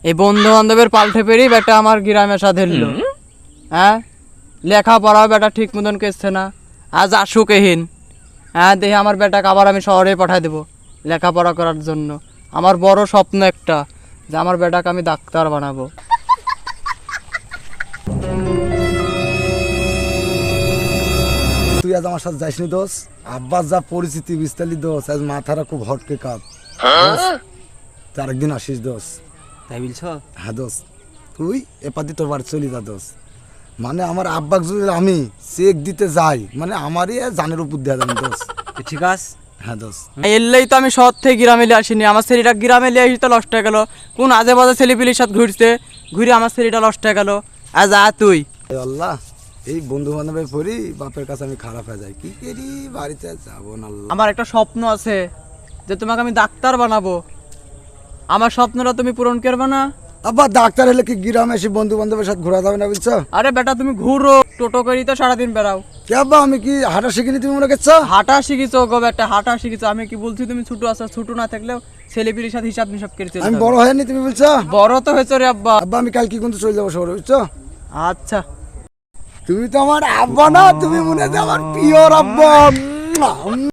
এই বন্ধু বান্ধবের পাল্টে পেরি বেটা আমার গ্রামে সাথে এলো। হ্যাঁ, লেখাপড়াও বেটা ঠিক মতন করছে না, আজ আসুকহীন। হ্যাঁ, দেখি আমার বেটাকে আবার আমি শহরে পাঠাই দেবো লেখাপড়া করার জন্য। আমার বড় স্বপ্ন একটা, যে আমার বেটাকে আমি ডাক্তার বানাবো। তুই আজ আমার সাথে যাইসনি দোষ, আব্বাস যা পরিস্থিতি বিস্তারিত দোষ, আজ মাথাটা খুব হটকে কাপ। তার একদিন আসিস দোষ। তাই বলছ? হ্যাঁ দোষ, তুই এপাতি তোর বাড়ি চলি যা দোষ। মানে আমার আব্বাক যদি আমি চেক দিতে যাই, মানে আমারই জানের উপর দেওয়া যাবে দোষ। ঠিক আছে। হ্যাঁ দোষ, এলেই তো আমি শহর থেকে গ্রামে লিয়ে আসিনি, আমার ছেলেটা গ্রামে লিয়ে আসি তো নষ্ট হয়ে গেল। কোন আজে বাজে ছেলেপিলির সাথে ঘুরছে, ঘুরে আমার ছেলেটা নষ্ট হয়ে গেল। আজ তুই এ আল্লাহ, এই বন্ধু বান্ধবের পরই বাপের কাছে আমি খারাপ হয়ে যাই, কি করি বাড়িতে যাবো না। আল্লাহ, আমার একটা স্বপ্ন আছে যে তোমাকে আমি ডাক্তার বানাবো। আমার স্বপ্নটা তুমি পূরণ করবে না? আব্বা ডাক্তার হলে কি গ্রামে এসে বন্ধু বান্ধবের সাথে ঘোরা যাবে না বলছো? আরে বেটা তুমি ঘুরো, টোটো করি তো সারাদিন বেড়াও। কে আব্বা, আমি কি হাঁটা শিখিনি তুমি মনে করছো? হাঁটা শিখিছো গো বেটা, হাঁটা শিখিছো। আমি কি বলছি তুমি ছোট আছো? ছোট না থাকলেও ছেলেপিলির সাথে হিসাব নিসাব করে চলতে আমি হবে। বড় হয়নি তুমি বলছো? বড় তো হয়েছো রে আব্বা। আব্বা আমি কাল কি কিন্তু চলে যাবো শহরে বুঝছো? আচ্ছা, তুমি তো আমার আব্বা না, তুমি মনে হয় আমার পিওর আব্বা।